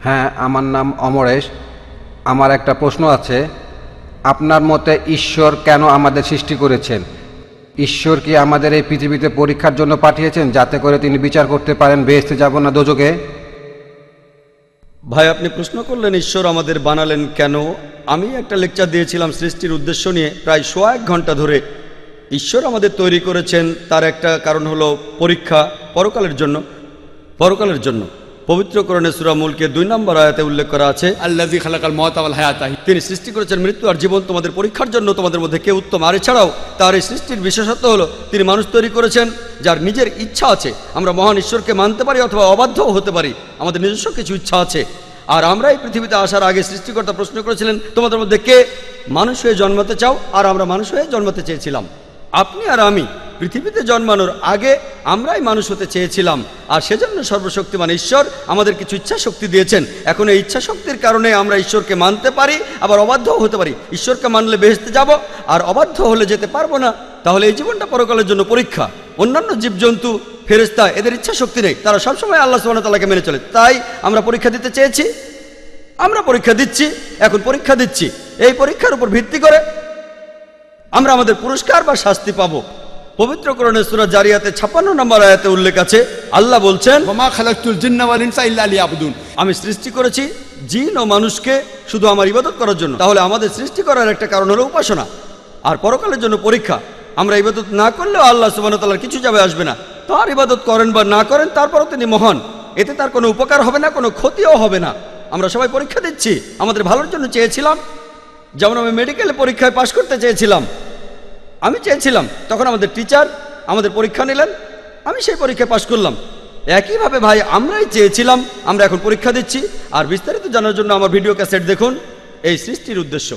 হ্যাঁ, আমার নাম অমরেশ। আমার একটা প্রশ্ন আছে। আপনার মতে ঈশ্বর কেন আমাদের সৃষ্টি করেছেন? ঈশ্বর কি আমাদের এই পৃথিবীতে পরীক্ষার জন্য পাঠিয়েছেন, যাতে করে তিনি বিচার করতে পারেন বেহেশতে যাব না দোজখে? ভাই, আপনি প্রশ্ন করলেন ঈশ্বর আমাদের বানালেন কেন। আমি একটা লেকচার দিয়েছিলাম সৃষ্টির উদ্দেশ্য নিয়ে, প্রায় 1 ঘন্টা ধরে। ঈশ্বর আমাদের তৈরি করেছেন, তার একটা কারণ হলো পরীক্ষা, পরকালের জন্য। পবিত্র কোরআনে সূরা মুলকে 2 নম্বর আয়াতে উল্লেখ করা আছে, আল্লাযী খালাকাল মাউতা ওয়াল হায়াতা। তিনি সৃষ্টি করেছেন মৃত্যু আর জীবন তোমাদের পরীক্ষার জন্য, তোমাদের মধ্যে কে উত্তম। আর এছাড়াও তার এই সৃষ্টির বিশেষত্ব হলো তিনি মানুষ তৈরি করেছেন যার নিজের ইচ্ছা আছে। আমরা মহান ঈশ্বরকে মানতে পারি অথবা অবাধ্যও হতে পারি, আমাদের নিজস্ব কিছু ইচ্ছা আছে। আর আমরা এই পৃথিবীতে আসার আগে সৃষ্টিকর্তা প্রশ্ন করেছিলেন, তোমাদের মধ্যে কে মানুষ হয়ে জন্মাতে চাও? আর আমরা মানুষ হয়ে জন্মাতে চেয়েছিলাম। আপনি আর আমি পৃথিবীতে জন্মানোর আগে আমরাই মানুষ হতে চেয়েছিলাম। আর সেজন্য সর্বশক্তিমান ঈশ্বর আমাদের কিছু ইচ্ছা শক্তি দিয়েছেন। এখন এই ইচ্ছা শক্তির কারণে আমরা ঈশ্বরকে মানতে পারি, আবার অবাধ্যও হতে পারি। ঈশ্বরকে মানলে বেহেশতে যাব, আর অবাধ্য হলে যেতে পারবো না। তাহলে এই জীবনটা পরকালের জন্য পরীক্ষা। অন্যান্য জীবজন্তু, ফেরেশতা, এদের ইচ্ছা শক্তি নেই, তারা সবসময় আল্লাহ সুবহানাহু ওয়া তাআলাকে মেনে চলে। তাই আমরা পরীক্ষা দিতে চেয়েছি, আমরা পরীক্ষা দিচ্ছি। এখন পরীক্ষা দিচ্ছি, এই পরীক্ষার উপর ভিত্তি করে আমরা আমাদের পুরস্কার বা শাস্তি পাবো। পবিত্র কোরআনে সূরা জারিয়াতে 56 নম্বর আয়াতে উল্লেখ আছে, আল্লাহ বলছেন, ওয়া মা খালাকতুল জিন্না ওয়াল ইনসা ইল্লা লিয়াবুদুন। আমি সৃষ্টি করেছি জিন ও মানুষকে শুধু আমার ইবাদত করার জন্য। তাহলে আমাদের সৃষ্টি করার একটা কারণ হলো উপাসনা, আর পরকালের জন্য পরীক্ষা। আমরা ইবাদত না করলেও আল্লাহ সুবহানাহু ওয়া তাআলার কিছু যাবে আসবে না। তার ইবাদত করেন বা না করেন, তারপরও তিনি মহান। এতে তার কোনো উপকার হবে না, কোনো ক্ষতিও হবে না। আমরা সবাই পরীক্ষা দিচ্ছি, আমাদের ভালোর জন্য চেয়েছিলাম। যেমন আমি মেডিকেলে পরীক্ষায় পাশ করতে চেয়েছিলাম, আমি চেয়েছিলাম, তখন আমাদের টিচার আমাদের পরীক্ষা নিলেন, আমি সেই পরীক্ষায় পাশ করলাম। একইভাবে ভাই, আমরাই চেয়েছিলাম, আমরা এখন পরীক্ষা দিচ্ছি। আর বিস্তারিত জানার জন্য আমার ভিডিও ক্যাসেট দেখুন, এই সৃষ্টির উদ্দেশ্য।